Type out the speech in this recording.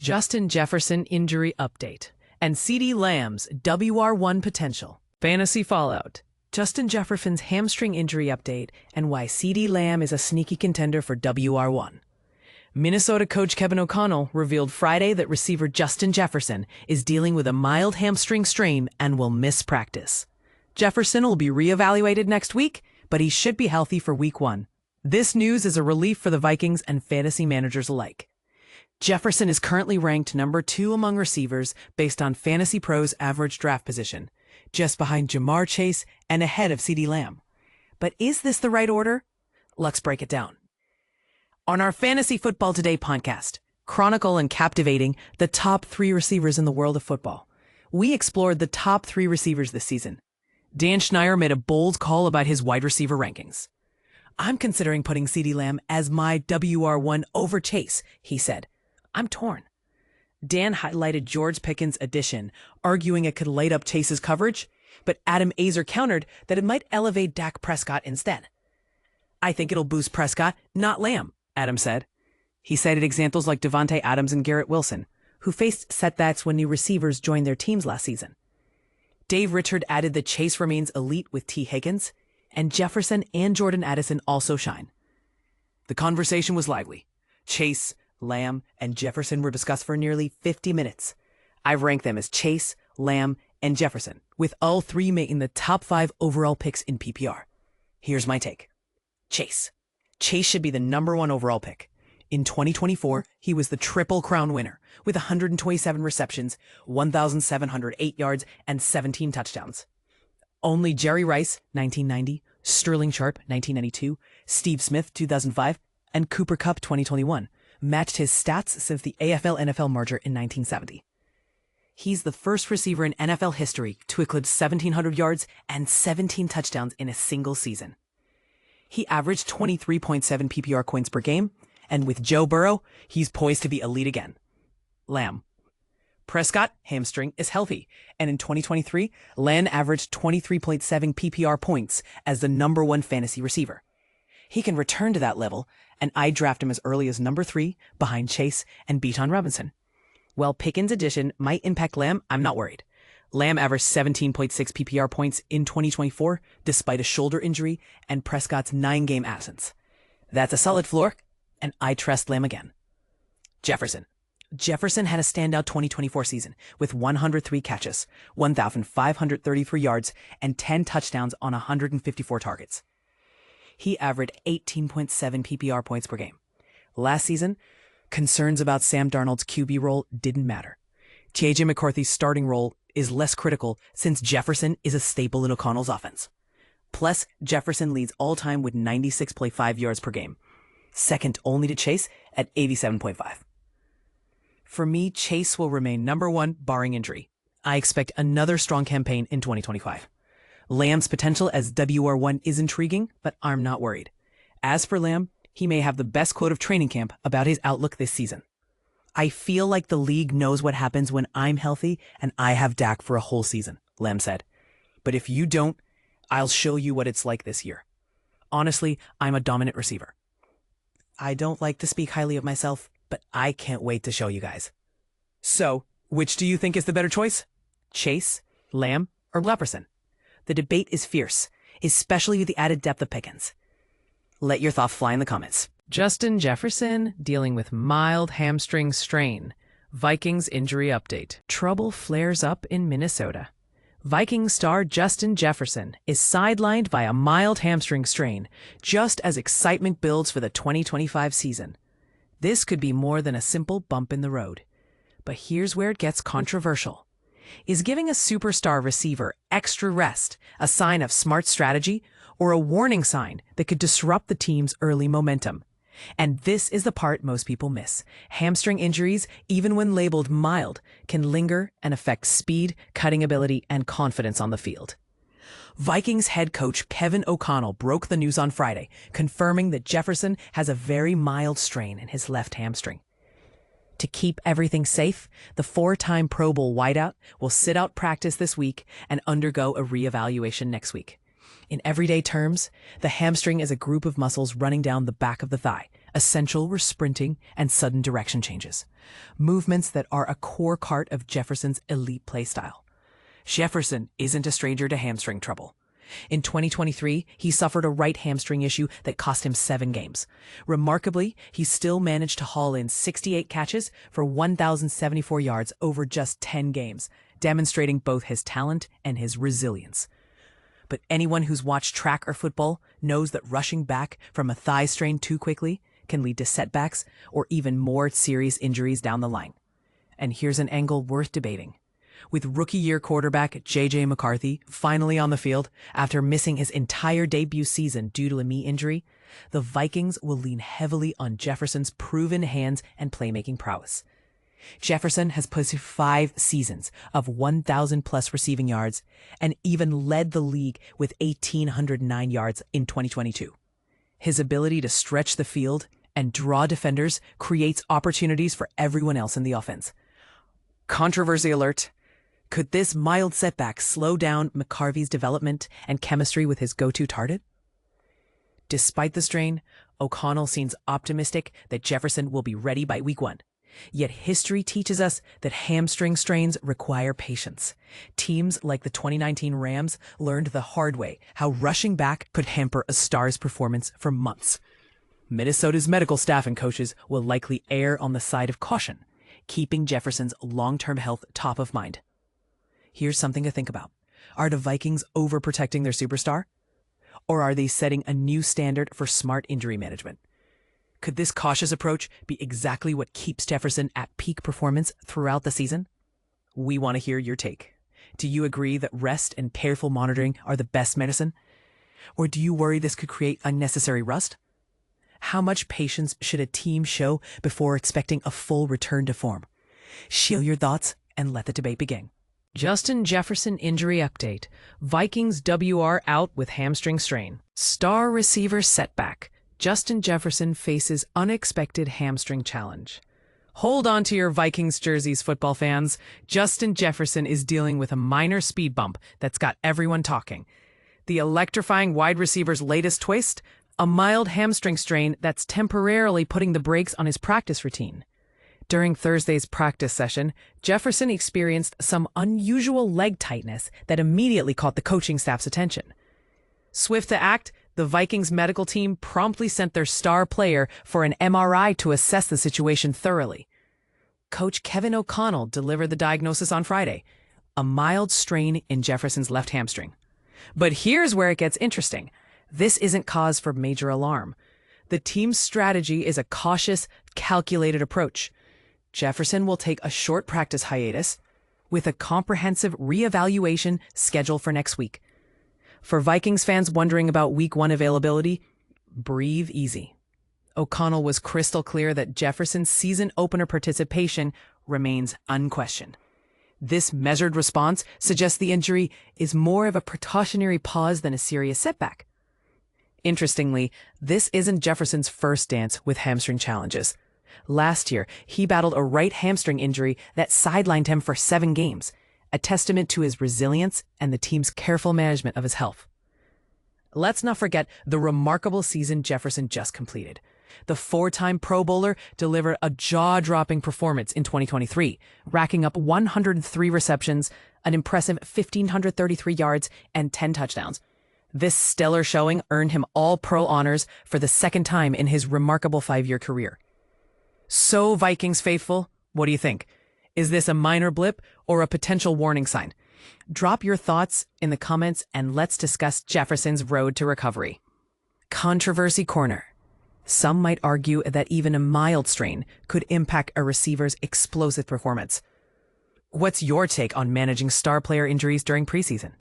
Justin Jefferson injury update, and CeeDee Lamb's WR1 potential. Fantasy fallout. Justin Jefferson's hamstring injury update and why CeeDee Lamb is a sneaky contender for WR1. Minnesota coach Kevin O'Connell revealed Friday that receiver Justin Jefferson is dealing with a mild hamstring strain and will miss practice. Jefferson will be reevaluated next week, but he should be healthy for Week 1. This news is a relief for the Vikings and fantasy managers alike. Jefferson is currently ranked number 2 among receivers based on Fantasy Pros' average draft position, just behind Jamar Chase and ahead of CeeDee Lamb. But is this the right order? Let's break it down. On our Fantasy Football Today podcast, chronicle and captivating the top 3 receivers in the world of football, we explored the top 3 receivers this season. Dan Schneier made a bold call about his wide receiver rankings. "I'm considering putting CeeDee Lamb as my WR1 over Chase," he said. "I'm torn." Dan highlighted George Pickens' addition, arguing it could light up Chase's coverage, but Adam Aizer countered that it might elevate Dak Prescott instead. "I think it'll boost Prescott, not Lamb," Adam said. He cited examples like Devontae Adams and Garrett Wilson, who faced setbacks when new receivers joined their teams last season. Dave Richard added that Chase remains elite with T. Higgins, and Jefferson and Jordan Addison also shine. The conversation was lively. Chase, Lamb, and Jefferson were discussed for nearly 50 minutes. I've ranked them as Chase, Lamb, and Jefferson, with all 3 making the top 5 overall picks in PPR. Here's my take. Chase. Chase should be the number 1 overall pick. In 2024, he was the Triple Crown winner, with 127 receptions, 1,708 yards, and 17 touchdowns. Only Jerry Rice, 1990, Sterling Sharp, 1992, Steve Smith, 2005, and Cooper Kupp, 2021, matched his stats since the AFL-NFL merger in 1970. He's the first receiver in NFL history to eclipse 1,700 yards and 17 touchdowns in a single season. He averaged 23.7 PPR coins per game, and with Joe Burrow, he's poised to be elite again. Lamb. Prescott, hamstring, is healthy, and in 2023, Lamb averaged 23.7 PPR points as the number 1 fantasy receiver. He can return to that level, and I draft him as early as number 3 behind Chase and Bijan Robinson. While Pickens' addition might impact Lamb, I'm not worried. Lamb averaged 17.6 PPR points in 2024 despite a shoulder injury and Prescott's 9-game absence. That's a solid floor, and I trust Lamb again. Jefferson. Jefferson had a standout 2024 season with 103 catches, 1,533 yards, and 10 touchdowns on 154 targets. He averaged 18.7 PPR points per game. Last season, concerns about Sam Darnold's QB role didn't matter. T.J. McCarthy's starting role is less critical since Jefferson is a staple in O'Connell's offense. Plus, Jefferson leads all-time with 96.5 yards per game, second only to Chase at 87.5. For me, Chase will remain number 1 barring injury. I expect another strong campaign in 2025. Lamb's potential as WR1 is intriguing, but I'm not worried. As for Lamb, he may have the best quote of training camp about his outlook this season. "I feel like the league knows what happens when I'm healthy and I have Dak for a whole season," Lamb said. "But if you don't, I'll show you what it's like this year. Honestly, I'm a dominant receiver." I don't like to speak highly of myself, but I can't wait to show you guys. So, which do you think is the better choice? Chase, Lamb, or Jefferson? The debate is fierce, especially with the added depth of Pickens. Let your thoughts fly in the comments. Justin Jefferson dealing with mild hamstring strain. Vikings injury update. Trouble flares up in Minnesota. Vikings star Justin Jefferson is sidelined by a mild hamstring strain, just as excitement builds for the 2025 season. This could be more than a simple bump in the road. But here's where it gets controversial. Is giving a superstar receiver extra rest a sign of smart strategy or a warning sign that could disrupt the team's early momentum? And this is the part most people miss. Hamstring injuries, even when labeled mild, can linger and affect speed, cutting ability, and confidence on the field. Vikings head coach Kevin O'Connell broke the news on Friday, confirming that Jefferson has a very mild strain in his left hamstring. To keep everything safe, the 4-time Pro Bowl wideout will sit out practice this week and undergo a reevaluation next week. In everyday terms, the hamstring is a group of muscles running down the back of the thigh, essential for sprinting and sudden direction changes, movements that are a core part of Jefferson's elite play style. Jefferson isn't a stranger to hamstring trouble. In 2023, he suffered a right hamstring issue that cost him 7 games. Remarkably, he still managed to haul in 68 catches for 1,074 yards over just 10 games, demonstrating both his talent and his resilience. But anyone who's watched track or football knows that rushing back from a thigh strain too quickly can lead to setbacks or even more serious injuries down the line. And here's an angle worth debating. With rookie-year quarterback J.J. McCarthy finally on the field after missing his entire debut season due to a knee injury, the Vikings will lean heavily on Jefferson's proven hands and playmaking prowess. Jefferson has posted 5 seasons of 1,000-plus receiving yards and even led the league with 1,809 yards in 2022. His ability to stretch the field and draw defenders creates opportunities for everyone else in the offense. Controversy alert. Could this mild setback slow down McCarthy's development and chemistry with his go-to target? Despite the strain, O'Connell seems optimistic that Jefferson will be ready by week 1. Yet history teaches us that hamstring strains require patience. Teams like the 2019 Rams learned the hard way how rushing back could hamper a star's performance for months. Minnesota's medical staff and coaches will likely err on the side of caution, keeping Jefferson's long-term health top of mind. Here's something to think about. Are the Vikings overprotecting their superstar? Or are they setting a new standard for smart injury management? Could this cautious approach be exactly what keeps Jefferson at peak performance throughout the season? We want to hear your take. Do you agree that rest and careful monitoring are the best medicine? Or do you worry this could create unnecessary rust? How much patience should a team show before expecting a full return to form? Share your thoughts and let the debate begin. Justin Jefferson injury update. Vikings WR out with hamstring strain. Star receiver setback. Justin Jefferson faces unexpected hamstring challenge. Hold on to your Vikings jerseys, football fans. Justin Jefferson is dealing with a minor speed bump that's got everyone talking. The electrifying wide receiver's latest twist? A mild hamstring strain that's temporarily putting the brakes on his practice routine. During Thursday's practice session, Jefferson experienced some unusual leg tightness that immediately caught the coaching staff's attention. Swift to act, the Vikings medical team promptly sent their star player for an MRI to assess the situation thoroughly. Coach Kevin O'Connell delivered the diagnosis on Friday, a mild strain in Jefferson's left hamstring. But here's where it gets interesting. This isn't cause for major alarm. The team's strategy is a cautious, calculated approach. Jefferson will take a short practice hiatus with a comprehensive reevaluation scheduled for next week. For Vikings fans wondering about week 1 availability, breathe easy. O'Connell was crystal clear that Jefferson's season opener participation remains unquestioned. This measured response suggests the injury is more of a precautionary pause than a serious setback. Interestingly, this isn't Jefferson's first dance with hamstring challenges. Last year, he battled a right hamstring injury that sidelined him for 7 games, a testament to his resilience and the team's careful management of his health. Let's not forget the remarkable season Jefferson just completed. The 4-time Pro Bowler delivered a jaw-dropping performance in 2023, racking up 103 receptions, an impressive 1,533 yards, and 10 touchdowns. This stellar showing earned him All-Pro honors for the 2nd time in his remarkable 5-year career. So, Vikings faithful, what do you think? Is this a minor blip or a potential warning sign? Drop your thoughts in the comments and let's discuss Jefferson's road to recovery. Controversy corner. Some might argue that even a mild strain could impact a receiver's explosive performance. What's your take on managing star player injuries during preseason?